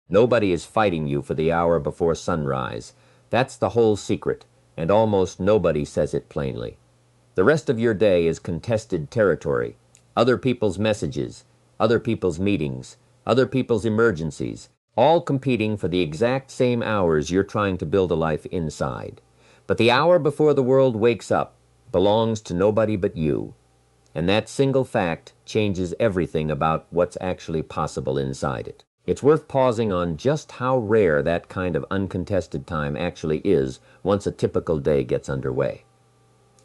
Nobody is fighting you for the hour before sunrise. That's the whole secret, and almost nobody says it plainly. The rest of your day is contested territory, other people's messages, other people's meetings, other people's emergencies, all competing for the exact same hours you're trying to build a life inside. But the hour before the world wakes up belongs to nobody but you. And that single fact changes everything about what's actually possible inside it. It's worth pausing on just how rare that kind of uncontested time actually is once a typical day gets underway.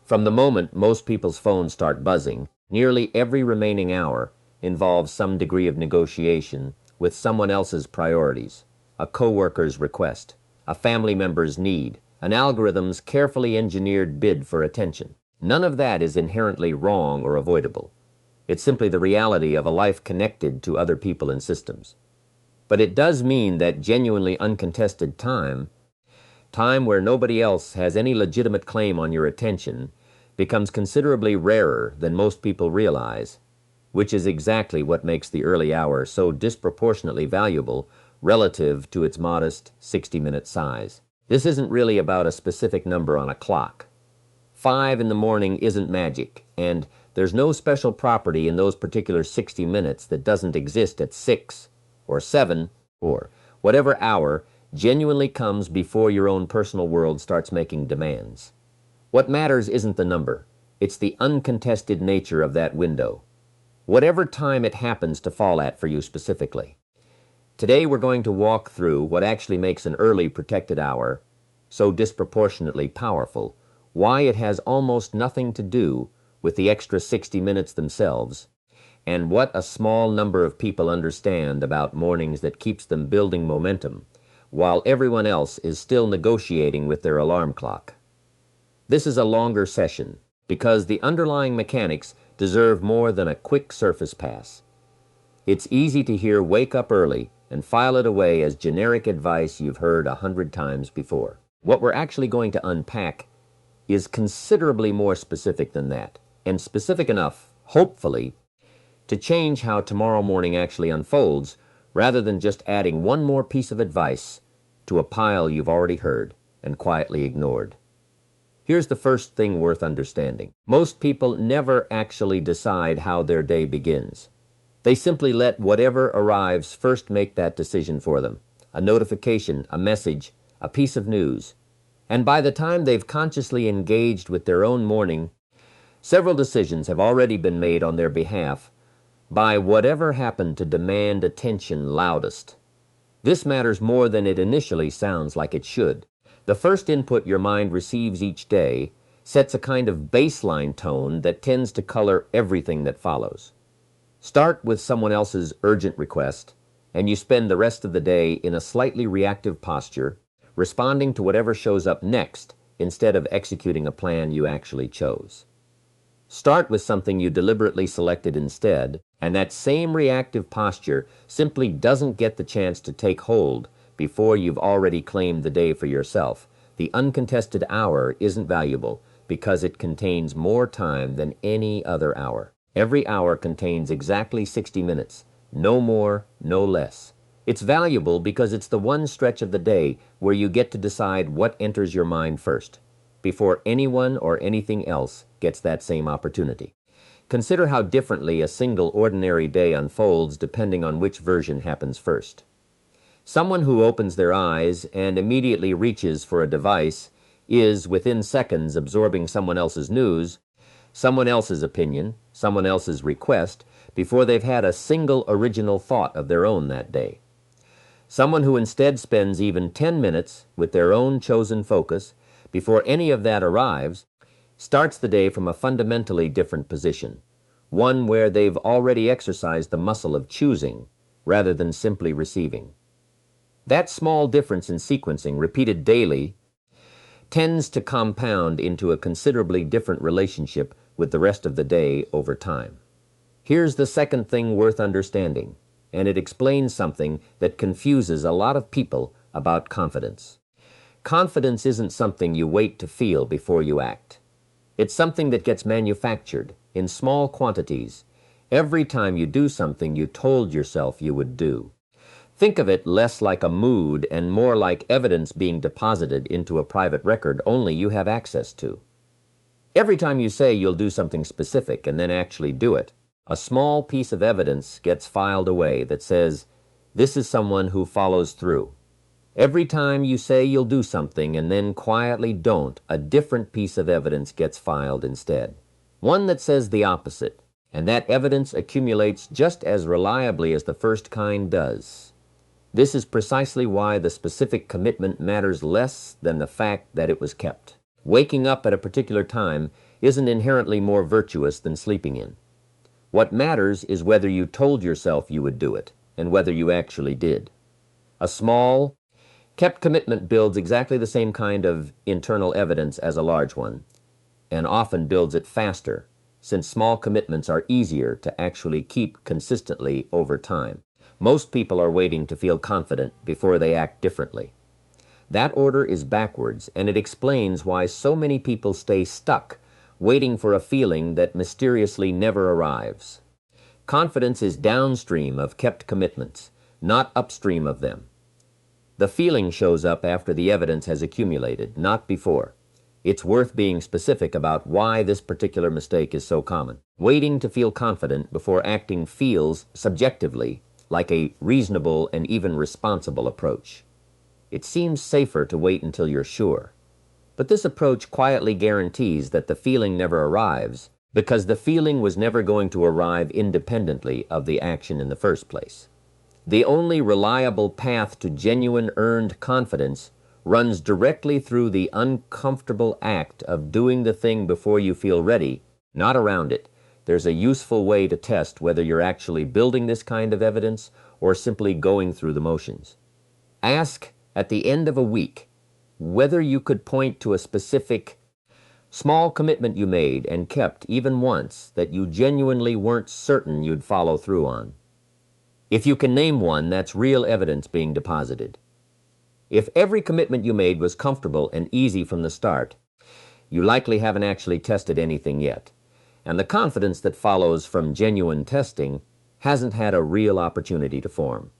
From the moment most people's phones start buzzing, nearly every remaining hour involves some degree of negotiation with someone else's priorities, a coworker's request, a family member's need, an algorithm's carefully engineered bid for attention. None of that is inherently wrong or avoidable. It's simply the reality of a life connected to other people and systems. But it does mean that genuinely uncontested time where nobody else has any legitimate claim on your attention, becomes considerably rarer than most people realize, which is exactly what makes the early hour so disproportionately valuable relative to its modest 60-minute size. This isn't really about a specific number on a clock. 5 in the morning isn't magic, and there's no special property in those particular 60 minutes that doesn't exist at 6 or 7 or whatever hour genuinely comes before your own personal world starts making demands. What matters isn't the number, it's the uncontested nature of that window, whatever time it happens to fall at for you specifically. Today we're going to walk through what actually makes an early protected hour so disproportionately powerful, why it has almost nothing to do with the extra 60 minutes themselves, and what a small number of people understand about mornings that keeps them building momentum, while everyone else is still negotiating with their alarm clock. This is a longer session, because the underlying mechanics deserve more than a quick surface pass. It's easy to hear "wake up early" and file it away as generic advice you've heard 100 times before. What we're actually going to unpack is considerably more specific than that, and specific enough, hopefully, to change how tomorrow morning actually unfolds, rather than just adding one more piece of advice to a pile you've already heard and quietly ignored. Here's the first thing worth understanding. Most people never actually decide how their day begins. They simply let whatever arrives first make that decision for them. A notification, a message, a piece of news. And by the time they've consciously engaged with their own morning, several decisions have already been made on their behalf by whatever happened to demand attention loudest. This matters more than it initially sounds like it should. The first input your mind receives each day sets a kind of baseline tone that tends to color everything that follows. Start with someone else's urgent request, and you spend the rest of the day in a slightly reactive posture, responding to whatever shows up next instead of executing a plan you actually chose. Start with something you deliberately selected instead, and that same reactive posture simply doesn't get the chance to take hold before you've already claimed the day for yourself. The uncontested hour isn't valuable because it contains more time than any other hour. Every hour contains exactly 60 minutes, no more, no less. It's valuable because it's the one stretch of the day where you get to decide what enters your mind first, before anyone or anything else gets that same opportunity. Consider how differently a single ordinary day unfolds depending on which version happens first. Someone who opens their eyes and immediately reaches for a device is, within seconds, absorbing someone else's news, someone else's opinion, someone else's request, before they've had a single original thought of their own that day. Someone who instead spends even 10 minutes with their own chosen focus before any of that arrives starts the day from a fundamentally different position, one where they've already exercised the muscle of choosing rather than simply receiving. That small difference in sequencing, repeated daily, tends to compound into a considerably different relationship with the rest of the day over time. Here's the second thing worth understanding, and it explains something that confuses a lot of people about confidence. Confidence isn't something you wait to feel before you act. It's something that gets manufactured in small quantities every time you do something you told yourself you would do. Think of it less like a mood and more like evidence being deposited into a private record only you have access to. Every time you say you'll do something specific and then actually do it, a small piece of evidence gets filed away that says, this is someone who follows through. Every time you say you'll do something and then quietly don't, a different piece of evidence gets filed instead. One that says the opposite, and that evidence accumulates just as reliably as the first kind does. This is precisely why the specific commitment matters less than the fact that it was kept. Waking up at a particular time isn't inherently more virtuous than sleeping in. What matters is whether you told yourself you would do it, and whether you actually did. A small, kept commitment builds exactly the same kind of internal evidence as a large one, and often builds it faster, since small commitments are easier to actually keep consistently over time. Most people are waiting to feel confident before they act differently. That order is backwards, and it explains why so many people stay stuck, waiting for a feeling that mysteriously never arrives. Confidence is downstream of kept commitments, not upstream of them. The feeling shows up after the evidence has accumulated, not before. It's worth being specific about why this particular mistake is so common. Waiting to feel confident before acting feels, subjectively, like a reasonable and even responsible approach. It seems safer to wait until you're sure. But this approach quietly guarantees that the feeling never arrives, because the feeling was never going to arrive independently of the action in the first place. The only reliable path to genuine earned confidence runs directly through the uncomfortable act of doing the thing before you feel ready, not around it. There's a useful way to test whether you're actually building this kind of evidence or simply going through the motions. Ask at the end of a week whether you could point to a specific small commitment you made and kept even once that you genuinely weren't certain you'd follow through on. If you can name one, that's real evidence being deposited. If every commitment you made was comfortable and easy from the start, you likely haven't actually tested anything yet, and the confidence that follows from genuine testing hasn't had a real opportunity to form.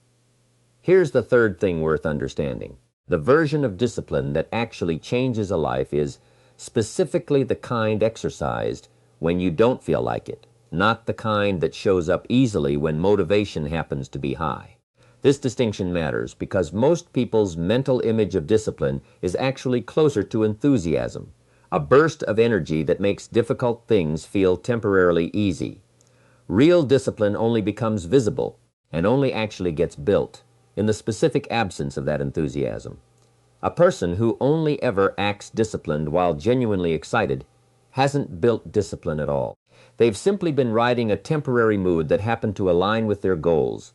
Here's the third thing worth understanding. The version of discipline that actually changes a life is specifically the kind exercised when you don't feel like it, not the kind that shows up easily when motivation happens to be high. This distinction matters because most people's mental image of discipline is actually closer to enthusiasm, a burst of energy that makes difficult things feel temporarily easy. Real discipline only becomes visible and only actually gets built in the specific absence of that enthusiasm. A person who only ever acts disciplined while genuinely excited hasn't built discipline at all. They've simply been riding a temporary mood that happened to align with their goals,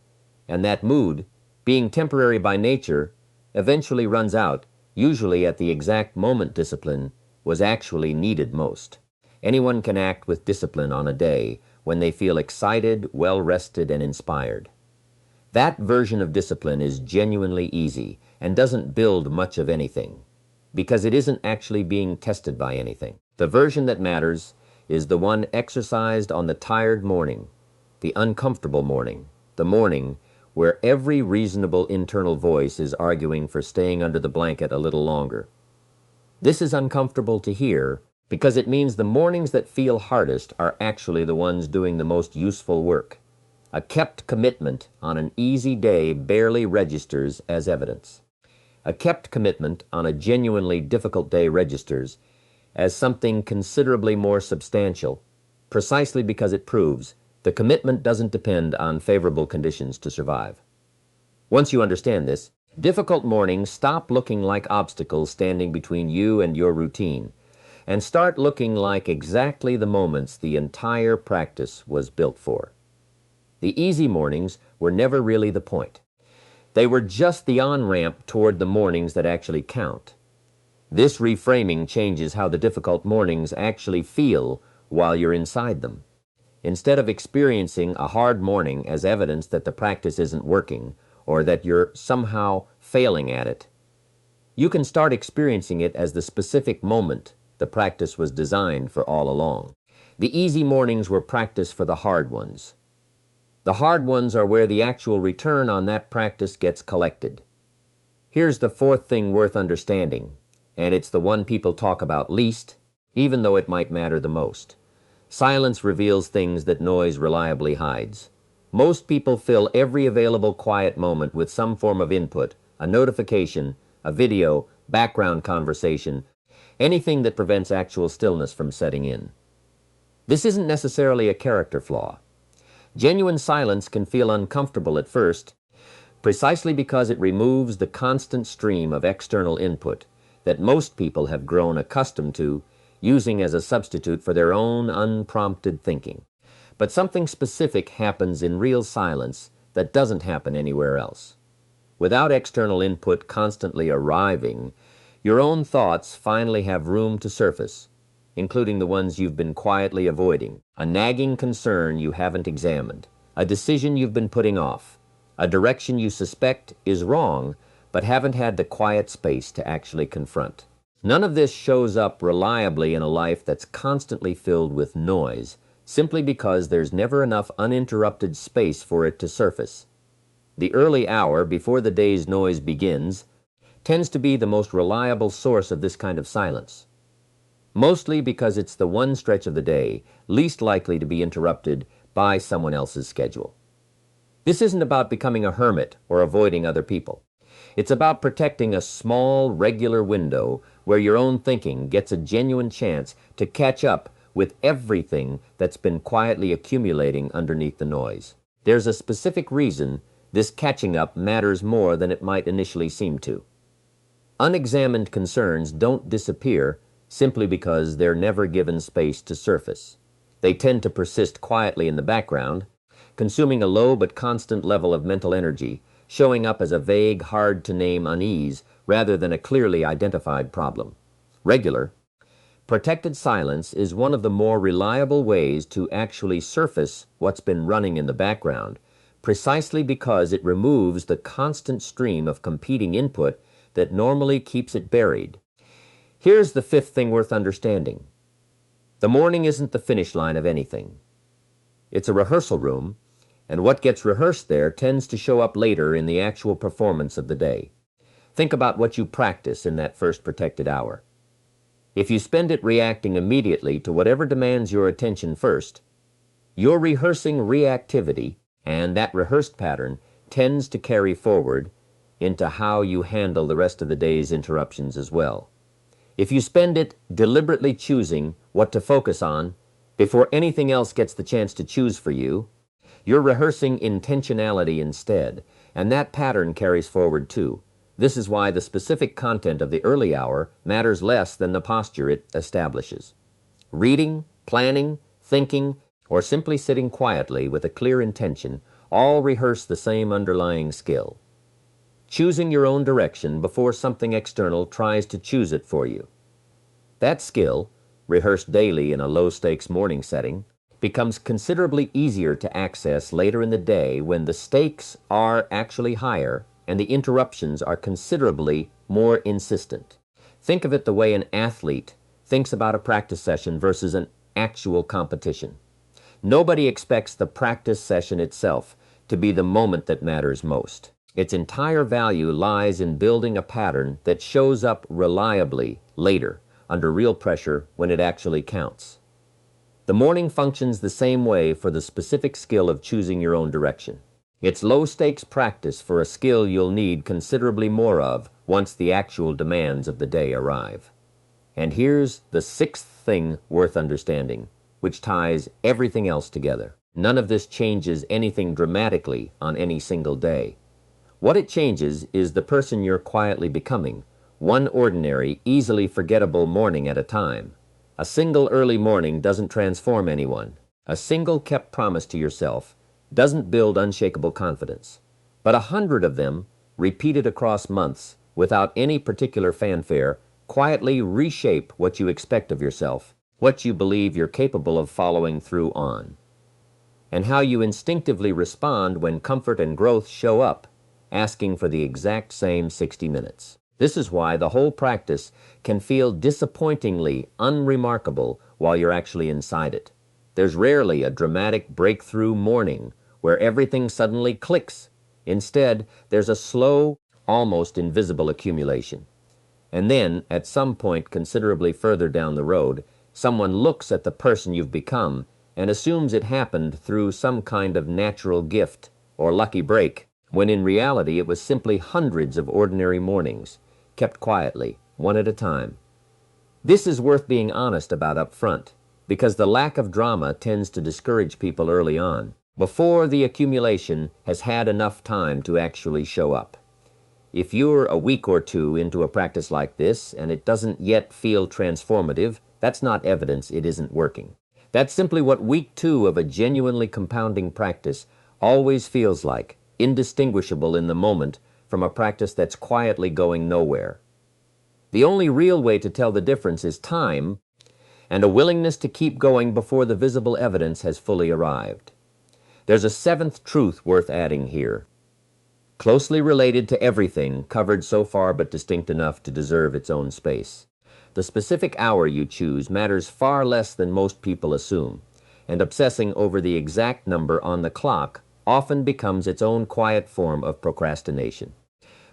and that mood, being temporary by nature, eventually runs out, usually at the exact moment discipline was actually needed most. Anyone can act with discipline on a day when they feel excited, well-rested, and inspired. That version of discipline is genuinely easy and doesn't build much of anything, because it isn't actually being tested by anything. The version that matters is the one exercised on the tired morning, the uncomfortable morning, the morning where every reasonable internal voice is arguing for staying under the blanket a little longer. This is uncomfortable to hear because it means the mornings that feel hardest are actually the ones doing the most useful work. A kept commitment on an easy day barely registers as evidence. A kept commitment on a genuinely difficult day registers as something considerably more substantial, precisely because it proves the commitment doesn't depend on favorable conditions to survive. Once you understand this, difficult mornings stop looking like obstacles standing between you and your routine, and start looking like exactly the moments the entire practice was built for. The easy mornings were never really the point. They were just the on-ramp toward the mornings that actually count. This reframing changes how the difficult mornings actually feel while you're inside them. Instead of experiencing a hard morning as evidence that the practice isn't working or that you're somehow failing at it, you can start experiencing it as the specific moment the practice was designed for all along. The easy mornings were practice for the hard ones. The hard ones are where the actual return on that practice gets collected. Here's the fourth thing worth understanding, and it's the one people talk about least, even though it might matter the most. Silence reveals things that noise reliably hides. Most people fill every available quiet moment with some form of input, a notification, a video, background conversation, anything that prevents actual stillness from setting in. This isn't necessarily a character flaw. Genuine silence can feel uncomfortable at first, precisely because it removes the constant stream of external input that most people have grown accustomed to using as a substitute for their own unprompted thinking. But something specific happens in real silence that doesn't happen anywhere else. Without external input constantly arriving, your own thoughts finally have room to surface, including the ones you've been quietly avoiding, a nagging concern you haven't examined, a decision you've been putting off, a direction you suspect is wrong but haven't had the quiet space to actually confront. None of this shows up reliably in a life that's constantly filled with noise, simply because there's never enough uninterrupted space for it to surface. The early hour before the day's noise begins tends to be the most reliable source of this kind of silence, mostly because it's the one stretch of the day least likely to be interrupted by someone else's schedule. This isn't about becoming a hermit or avoiding other people. It's about protecting a small, regular window where your own thinking gets a genuine chance to catch up with everything that's been quietly accumulating underneath the noise. There's a specific reason this catching up matters more than it might initially seem to. Unexamined concerns don't disappear simply because they're never given space to surface. They tend to persist quietly in the background, consuming a low but constant level of mental energy, showing up as a vague, hard-to-name unease rather than a clearly identified problem. Regular, protected silence is one of the more reliable ways to actually surface what's been running in the background, precisely because it removes the constant stream of competing input that normally keeps it buried. Here's the fifth thing worth understanding. The morning isn't the finish line of anything. It's a rehearsal room, and what gets rehearsed there tends to show up later in the actual performance of the day. Think about what you practice in that first protected hour. If you spend it reacting immediately to whatever demands your attention first, you're rehearsing reactivity, and that rehearsed pattern tends to carry forward into how you handle the rest of the day's interruptions as well. If you spend it deliberately choosing what to focus on before anything else gets the chance to choose for you, you're rehearsing intentionality instead, and that pattern carries forward too. This is why the specific content of the early hour matters less than the posture it establishes. Reading, planning, thinking, or simply sitting quietly with a clear intention all rehearse the same underlying skill. Choosing your own direction before something external tries to choose it for you. That skill, rehearsed daily in a low-stakes morning setting, becomes considerably easier to access later in the day when the stakes are actually higher and the interruptions are considerably more insistent. Think of it the way an athlete thinks about a practice session versus an actual competition. Nobody expects the practice session itself to be the moment that matters most. Its entire value lies in building a pattern that shows up reliably later, under real pressure when it actually counts. The morning functions the same way for the specific skill of choosing your own direction. It's low-stakes practice for a skill you'll need considerably more of once the actual demands of the day arrive. And here's the sixth thing worth understanding, which ties everything else together. None of this changes anything dramatically on any single day. What it changes is the person you're quietly becoming, one ordinary, easily forgettable morning at a time. A single early morning doesn't transform anyone. A single kept promise to yourself doesn't build unshakable confidence. But 100 of them, repeated across months, without any particular fanfare, quietly reshape what you expect of yourself, what you believe you're capable of following through on, and how you instinctively respond when comfort and growth show up, asking for the exact same 60 minutes. This is why the whole practice can feel disappointingly unremarkable while you're actually inside it. There's rarely a dramatic breakthrough morning where everything suddenly clicks. Instead, there's a slow, almost invisible accumulation. And then, at some point considerably further down the road, someone looks at the person you've become and assumes it happened through some kind of natural gift or lucky break, when in reality it was simply hundreds of ordinary mornings, kept quietly, one at a time. This is worth being honest about up front, because the lack of drama tends to discourage people early on, before the accumulation has had enough time to actually show up. If you're a week or two into a practice like this and it doesn't yet feel transformative, that's not evidence it isn't working. That's simply what week 2 of a genuinely compounding practice always feels like, indistinguishable in the moment from a practice that's quietly going nowhere. The only real way to tell the difference is time and a willingness to keep going before the visible evidence has fully arrived. There's a 7th truth worth adding here, closely related to everything covered so far but distinct enough to deserve its own space. The specific hour you choose matters far less than most people assume, and obsessing over the exact number on the clock often becomes its own quiet form of procrastination.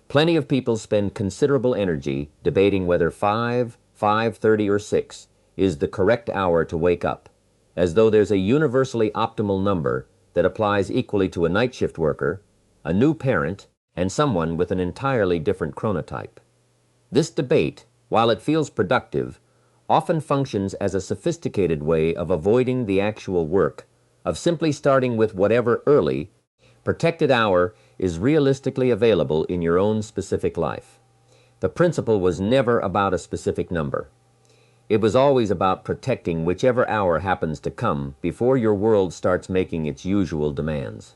Plenty of people spend considerable energy debating whether 5, 5:30, or 6 is the correct hour to wake up, as though there's a universally optimal number that applies equally to a night shift worker, a new parent, and someone with an entirely different chronotype. This debate, while it feels productive, often functions as a sophisticated way of avoiding the actual work, of simply starting with whatever early, protected hour is realistically available in your own specific life. The principle was never about a specific number. It was always about protecting whichever hour happens to come before your world starts making its usual demands.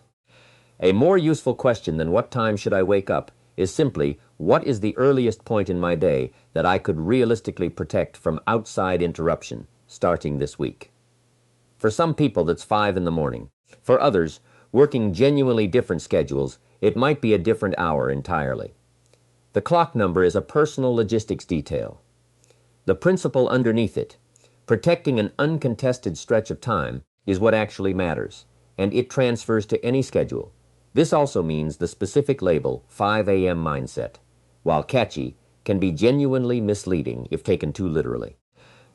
A more useful question than what time should I wake up is simply, what is the earliest point in my day that I could realistically protect from outside interruption, starting this week? For some people, that's 5 in the morning. For others, working genuinely different schedules, it might be a different hour entirely. The clock number is a personal logistics detail. The principle underneath it, protecting an uncontested stretch of time, is what actually matters, and it transfers to any schedule. This also means the specific label, 5 a.m. mindset, while catchy, can be genuinely misleading if taken too literally.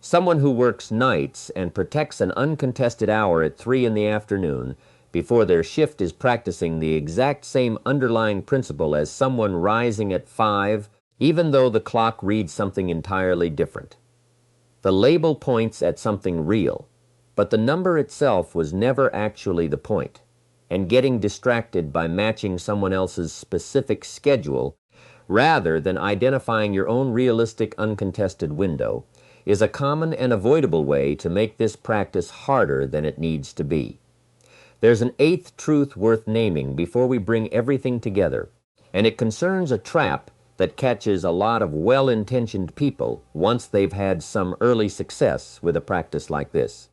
Someone who works nights and protects an uncontested hour at 3 in the afternoon before their shift is practicing the exact same underlying principle as someone rising at 5, even though the clock reads something entirely different. The label points at something real, but the number itself was never actually the point. And getting distracted by matching someone else's specific schedule, rather than identifying your own realistic uncontested window, is a common and avoidable way to make this practice harder than it needs to be. There's an 8th truth worth naming before we bring everything together, and it concerns a trap that catches a lot of well-intentioned people once they've had some early success with a practice like this.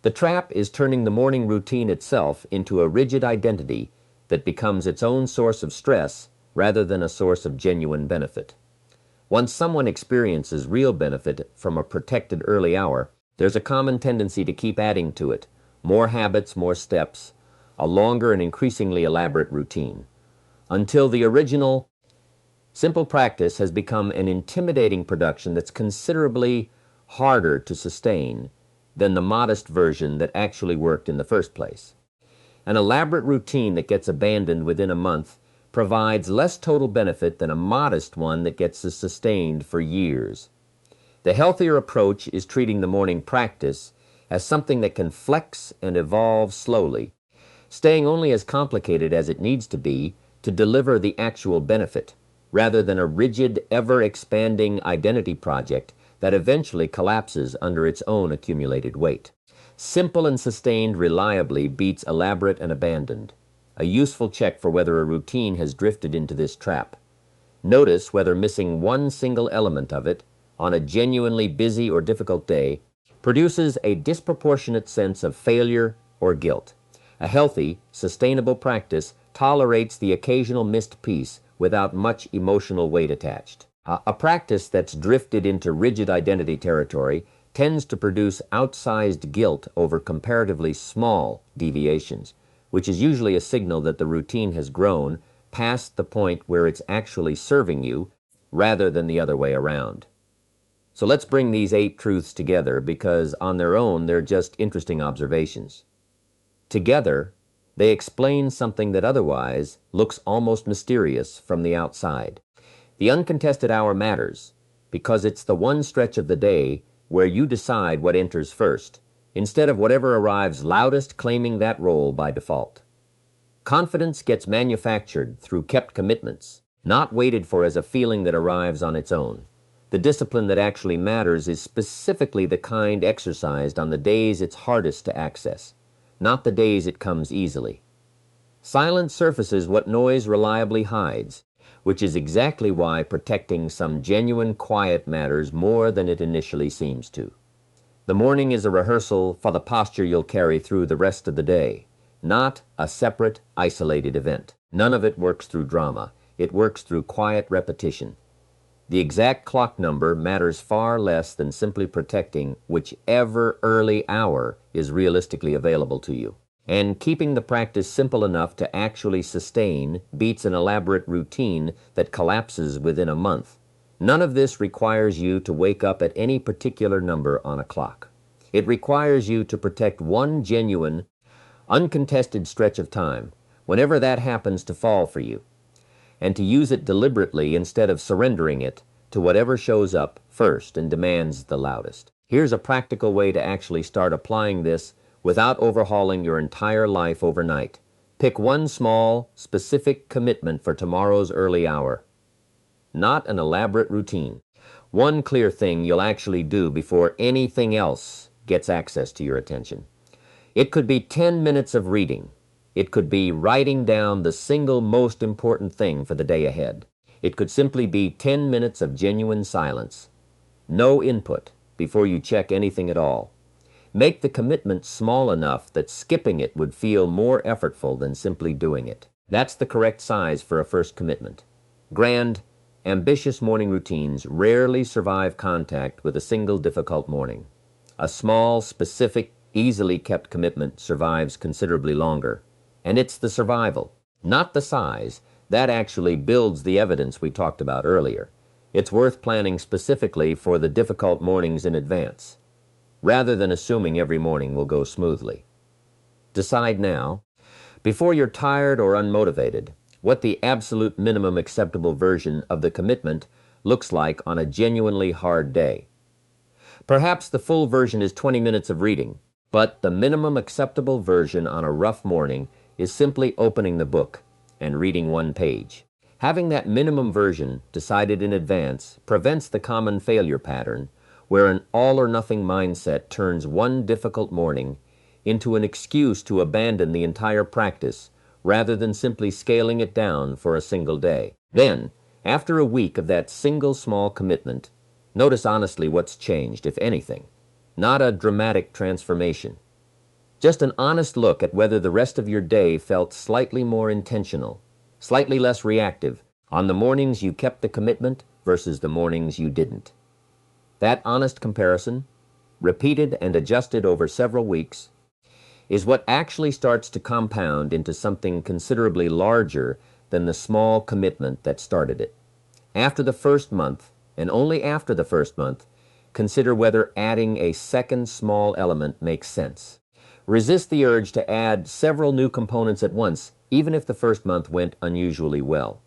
The trap is turning the morning routine itself into a rigid identity that becomes its own source of stress rather than a source of genuine benefit. Once someone experiences real benefit from a protected early hour, there's a common tendency to keep adding to it, more habits, more steps, a longer and increasingly elaborate routine, until the original simple practice has become an intimidating production that's considerably harder to sustain than the modest version that actually worked in the first place. An elaborate routine that gets abandoned within a month provides less total benefit than a modest one that gets sustained for years. The healthier approach is treating the morning practice as something that can flex and evolve slowly, staying only as complicated as it needs to be to deliver the actual benefit, rather than a rigid, ever-expanding identity project that eventually collapses under its own accumulated weight. Simple and sustained reliably beats elaborate and abandoned, a useful check for whether a routine has drifted into this trap. Notice whether missing one single element of it on a genuinely busy or difficult day produces a disproportionate sense of failure or guilt. A healthy, sustainable practice tolerates the occasional missed piece without much emotional weight attached. A practice that's drifted into rigid identity territory tends to produce outsized guilt over comparatively small deviations, which is usually a signal that the routine has grown past the point where it's actually serving you rather than the other way around. So let's bring these 8 truths together because on their own they're just interesting observations. Together, they explain something that otherwise looks almost mysterious from the outside. The uncontested hour matters because it's the one stretch of the day where you decide what enters first, instead of whatever arrives loudest claiming that role by default. Confidence gets manufactured through kept commitments, not waited for as a feeling that arrives on its own. The discipline that actually matters is specifically the kind exercised on the days it's hardest to access, not the days it comes easily. Silence surfaces what noise reliably hides, which is exactly why protecting some genuine quiet matters more than it initially seems to. The morning is a rehearsal for the posture you'll carry through the rest of the day, not a separate, isolated event. None of it works through drama. It works through quiet repetition. The exact clock number matters far less than simply protecting whichever early hour is realistically available to you. And keeping the practice simple enough to actually sustain beats an elaborate routine that collapses within a month. None of this requires you to wake up at any particular number on a clock. It requires you to protect one genuine, uncontested stretch of time, whenever that happens to fall for you, and to use it deliberately instead of surrendering it to whatever shows up first and demands the loudest. Here's a practical way to actually start applying this without overhauling your entire life overnight. Pick one small, specific commitment for tomorrow's early hour. Not an elaborate routine. One clear thing you'll actually do before anything else gets access to your attention. It could be 10 minutes of reading. It could be writing down the single most important thing for the day ahead. It could simply be 10 minutes of genuine silence. No input before you check anything at all. Make the commitment small enough that skipping it would feel more effortful than simply doing it. That's the correct size for a first commitment. Grand, ambitious morning routines rarely survive contact with a single difficult morning. A small, specific, easily kept commitment survives considerably longer. And it's the survival, not the size, that actually builds the evidence we talked about earlier. It's worth planning specifically for the difficult mornings in advance, rather than assuming every morning will go smoothly. Decide now, before you're tired or unmotivated, what the absolute minimum acceptable version of the commitment looks like on a genuinely hard day. Perhaps the full version is 20 minutes of reading, but the minimum acceptable version on a rough morning is simply opening the book and reading one page. Having that minimum version decided in advance prevents the common failure pattern where an all-or-nothing mindset turns one difficult morning into an excuse to abandon the entire practice rather than simply scaling it down for a single day. Then, after a week of that single small commitment, notice honestly what's changed, if anything. Not a dramatic transformation. Just an honest look at whether the rest of your day felt slightly more intentional, slightly less reactive, on the mornings you kept the commitment versus the mornings you didn't. That honest comparison, repeated and adjusted over several weeks, is what actually starts to compound into something considerably larger than the small commitment that started it. After the first month, and only after the first month, consider whether adding a second small element makes sense. Resist the urge to add several new components at once, even if the first month went unusually well.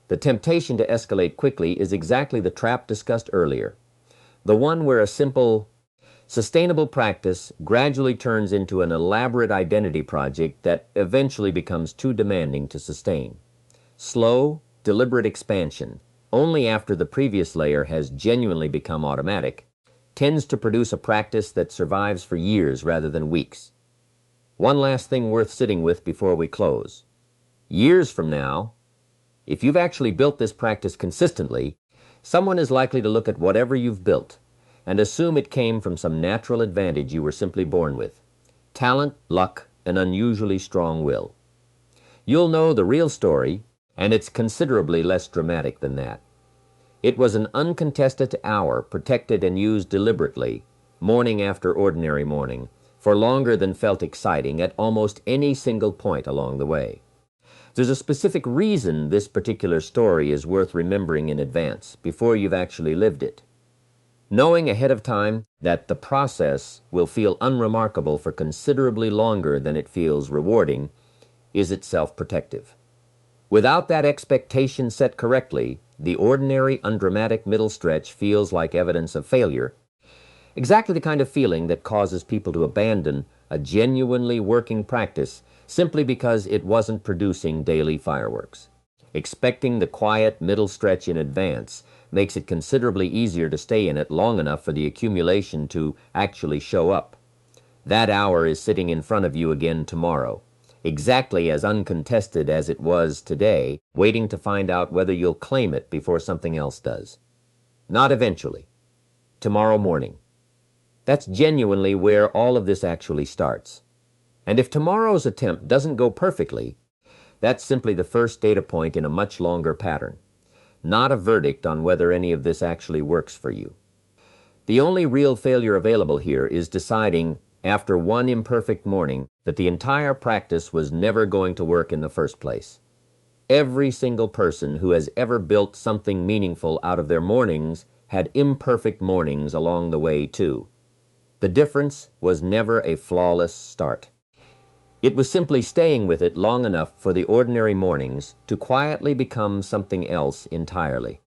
The temptation to escalate quickly is exactly the trap discussed earlier. The one where a simple, sustainable practice gradually turns into an elaborate identity project that eventually becomes too demanding to sustain. Slow, deliberate expansion, only after the previous layer has genuinely become automatic, tends to produce a practice that survives for years rather than weeks. One last thing worth sitting with before we close. Years from now, if you've actually built this practice consistently, someone is likely to look at whatever you've built and assume it came from some natural advantage you were simply born with. Talent, luck, and unusually strong will. You'll know the real story, and it's considerably less dramatic than that. It was an uncontested hour protected and used deliberately, morning after ordinary morning, for longer than felt exciting at almost any single point along the way. There's a specific reason this particular story is worth remembering in advance, before you've actually lived it. Knowing ahead of time that the process will feel unremarkable for considerably longer than it feels rewarding is itself protective. Without that expectation set correctly, the ordinary, undramatic middle stretch feels like evidence of failure, exactly the kind of feeling that causes people to abandon a genuinely working practice simply because it wasn't producing daily fireworks. Expecting the quiet middle stretch in advance makes it considerably easier to stay in it long enough for the accumulation to actually show up. That hour is sitting in front of you again tomorrow, exactly as uncontested as it was today, waiting to find out whether you'll claim it before something else does. Not eventually. Tomorrow morning. That's genuinely where all of this actually starts. And if tomorrow's attempt doesn't go perfectly, that's simply the first data point in a much longer pattern, not a verdict on whether any of this actually works for you. The only real failure available here is deciding, after one imperfect morning, that the entire practice was never going to work in the first place. Every single person who has ever built something meaningful out of their mornings had imperfect mornings along the way, too. The difference was never a flawless start. It was simply staying with it long enough for the ordinary mornings to quietly become something else entirely.